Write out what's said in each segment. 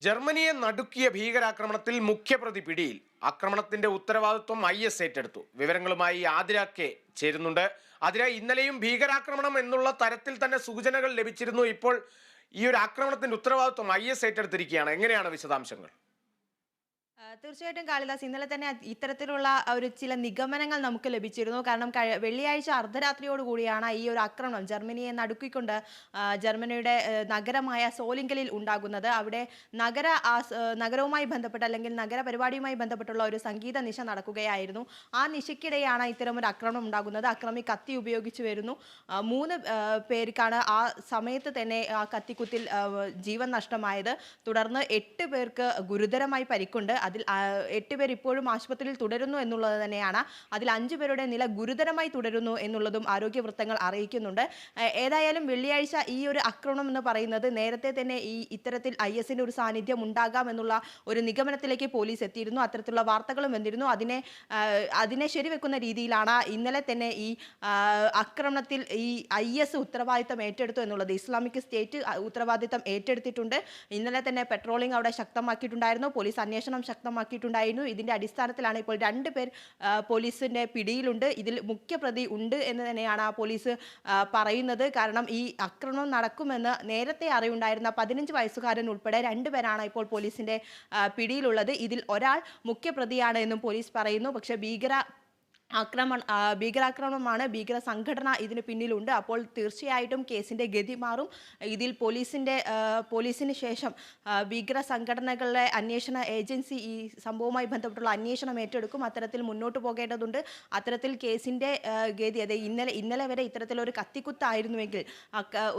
ജർമ്മനിയെ നടുക്കിയ ഭീകരാക്രമണത്തിൽ മുഖ്യപ്രതി പിടിയിൽ. ആക്രമണത്തിന്റെ ഉത്തരവാദിത്വം IS ഏറ്റെടുത്തു. വിവരങ്ങളുമായി ആതിര കെ ചേരുന്നുണ്ട്. ആതിര, ഇന്നലെയും ഭീകരാക്രമണം എന്നുള്ള തരത്തിൽ തന്നെ സൂചനകൾ ലഭിച്ചിരുന്നു. ഇപ്പോൾ ഈ ഒരു ആക്രമണത്തിന്റെ ഉത്തരവാദിത്വം IS ഏറ്റെടുത്തിരിക്കുകയാണ്. എങ്ങനെയാണ് വിശദാംശങ്ങൾ? തീർച്ചയായിട്ടും കാളിദാസ്, ഇന്നലെ തന്നെ ഇത്തരത്തിലുള്ള ഒരു ചില നിഗമനങ്ങൾ നമുക്ക് ലഭിച്ചിരുന്നു. കാരണം വെള്ളിയാഴ്ച അർദ്ധരാത്രിയോട് കൂടിയാണ് ഈ ഒരു ആക്രമണം ജർമ്മനിയെ നടുക്കിക്കൊണ്ട് ജർമ്മനിയുടെ നഗരമായ സോലിങ്കലിൽ ഉണ്ടാകുന്നത്. അവിടെ നഗരവുമായി ബന്ധപ്പെട്ട അല്ലെങ്കിൽ നഗരപരിപാടിയുമായി ബന്ധപ്പെട്ടുള്ള ഒരു സംഗീത നിശ നടക്കുകയായിരുന്നു. ആ നിശയ്ക്കിടെയാണ് ഇത്തരമൊരു ആക്രമണം ഉണ്ടാകുന്നത്. അക്രമി കത്തി ഉപയോഗിച്ച് വരുന്നു. 3 പേർക്കാണ് ആ സമയത്ത് തന്നെ ആ കത്തിക്കുത്തിൽ ജീവൻ നഷ്ടമായത്. തുടർന്ന് 8 പേർക്ക് ഗുരുതരമായി പരിക്കുണ്ട്. അതിൽ 8 പേർ ഇപ്പോഴും ആശുപത്രിയിൽ തുടരുന്നു എന്നുള്ളത് തന്നെയാണ്. അതിൽ 5 പേരുടെ നില ഗുരുതരമായി തുടരുന്നു എന്നുള്ളതും ആരോഗ്യ വൃത്തങ്ങൾ അറിയിക്കുന്നുണ്ട്. ഏതായാലും വെള്ളിയാഴ്ച ഈ ഒരു ആക്രമണം എന്ന് പറയുന്നത് നേരത്തെ തന്നെ ഇത്തരത്തിൽ ISന്റെ ഒരു സാന്നിധ്യം ഉണ്ടാകാം എന്നുള്ള ഒരു നിഗമനത്തിലേക്ക് പോലീസ് എത്തിയിരുന്നു. അത്തരത്തിലുള്ള വാർത്തകളും വന്നിരുന്നു. അതിനെ ശരിവെക്കുന്ന രീതിയിലാണ് ഇന്നലെ തന്നെ ഈ ആക്രമണത്തിൽ ഈ IS ഉത്തരവാദിത്തം ഏറ്റെടുത്തു എന്നുള്ളത്. ഇസ്ലാമിക് സ്റ്റേറ്റ് ഉത്തരവാദിത്തം ഏറ്റെടുത്തിട്ടുണ്ട്. ഇന്നലെ തന്നെ പെട്രോളിംഗ് അവിടെ ശക്തമാക്കിയിട്ടുണ്ടായിരുന്നു. പോലീസ് അന്വേഷണം ശക്തമാക്കിയിട്ടുണ്ടായിരുന്നു. ഇതിന്റെ അടിസ്ഥാനത്തിലാണ് ഇപ്പോൾ 2 പേർ പോലീസിന്റെ പിടിയിലുണ്ട്. ഇതിൽ മുഖ്യപ്രതി ഉണ്ട് എന്ന് തന്നെയാണ് പോലീസ് പറയുന്നത്. കാരണം ഈ ആക്രമണം നടക്കുമെന്ന് നേരത്തെ അറിവുണ്ടായിരുന്ന 15 വയസ്സുകാരൻ ഉൾപ്പെടെ 2 പേരാണ് ഇപ്പോൾ പോലീസിന്റെ പിടിയിലുള്ളത്. ഇതിൽ ഒരാൾ മുഖ്യപ്രതിയാണ് എന്നും പോലീസ് പറയുന്നു. പക്ഷേ ഭീകരാക്രമണമാണ്, ഭീകര സംഘടന ഇതിന് പിന്നിലുണ്ട്. അപ്പോൾ തീർച്ചയായിട്ടും കേസിന്റെ ഗതി മാറും. ഇതിൽ പോലീസിന് ശേഷം ഭീകര സംഘടനകളുടെ അന്വേഷണ ഏജൻസി ഈ സംഭവവുമായി ബന്ധപ്പെട്ടുള്ള അന്വേഷണം ഏറ്റെടുക്കും. അത്തരത്തിൽ മുന്നോട്ട് പോകേണ്ടതുണ്ട്. അത്തരത്തിൽ കേസിന്റെ ഗതി, അതായത് ഇന്നലെ വരെ ഇത്തരത്തിലൊരു കത്തിക്കുത്തായിരുന്നുവെങ്കിൽ,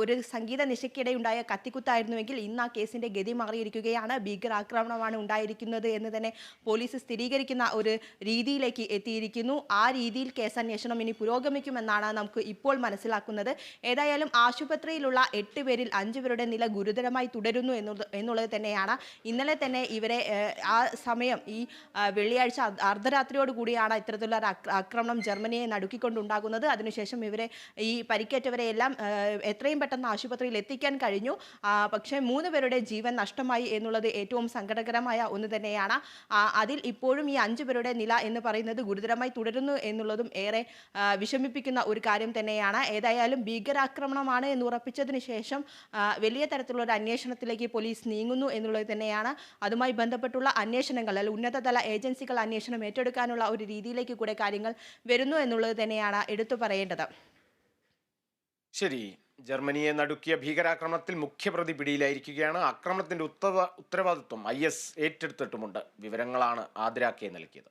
ഒരു സംഗീത നിശയ്ക്കിടെ കത്തിക്കുത്തായിരുന്നുവെങ്കിൽ ഇന്ന് ആ കേസിന്റെ ഗതി മാറിയിരിക്കുകയാണ്. ഭീകരാക്രമണമാണ് ഉണ്ടായിരിക്കുന്നത് എന്ന് തന്നെ പോലീസ് സ്ഥിരീകരിക്കുന്ന ഒരു രീതിയിലേക്ക് എത്തിയിരിക്കുന്നു. ആ രീതിയിൽ കേസന്വേഷണം ഇനി പുരോഗമിക്കുമെന്നാണ് നമുക്ക് ഇപ്പോൾ മനസ്സിലാക്കുന്നത്. ഏതായാലും ആശുപത്രിയിലുള്ള 8 പേരിൽ 5 പേരുടെ നില ഗുരുതരമായി തുടരുന്നു എന്നുള്ളത് തന്നെയാണ്. ഇന്നലെ തന്നെ ഇവരെ ആ സമയം ഈ വെള്ളിയാഴ്ച അർദ്ധരാത്രിയോട് കൂടിയാണ് ഇത്തരത്തിലുള്ള ആക്രമണം ജർമ്മനിയെ നടുക്കിക്കൊണ്ടുണ്ടാകുന്നത്. അതിനുശേഷം ഇവരെ ഈ പരിക്കേറ്റവരെ എല്ലാം എത്രയും പെട്ടെന്ന് ആശുപത്രിയിൽ എത്തിക്കാൻ കഴിഞ്ഞു. പക്ഷേ 3 പേരുടെ ജീവൻ നഷ്ടമായി എന്നുള്ളത് ഏറ്റവും സങ്കടകരമായ ഒന്ന് തന്നെയാണ്. അതിൽ ഇപ്പോഴും ഈ 5 പേരുടെ നില എന്ന് പറയുന്നത് ഗുരുതരമായി തുടരുന്നു എന്നുള്ളതും ഏറെ വിഷമിപ്പിക്കുന്ന ഒരു കാര്യം തന്നെയാണ്. ഏതായാലും ഭീകരാക്രമണമാണ് എന്ന് ഉറപ്പിച്ചതിന് ശേഷം വലിയ തരത്തിലുള്ള ഒരു അന്വേഷണത്തിലേക്ക് പോലീസ് നീങ്ങുന്നു എന്നുള്ളത് തന്നെയാണ്. അതുമായി ബന്ധപ്പെട്ടുള്ള അന്വേഷണങ്ങൾ, അല്ലെങ്കിൽ ഉന്നതതല ഏജൻസികൾ അന്വേഷണം ഏറ്റെടുക്കാനുള്ള ഒരു രീതിയിലേക്ക് കൂടെ കാര്യങ്ങൾ വരുന്നു എന്നുള്ളത് തന്നെയാണ് എടുത്തു പറയേണ്ടത്. ശരി, ജർമ്മനിയെ നടുക്കിയ ഭീകരാക്രമണത്തിൽ മുഖ്യപ്രതി പിടിയിലായിരിക്കുകയാണ്. ആക്രമണത്തിന്റെ ഉത്തരവാദിത്വം IS ഏറ്റെടുത്തിട്ടുമുണ്ട്. വിവരങ്ങളാണ് ആതിര കെ നൽകിയത്.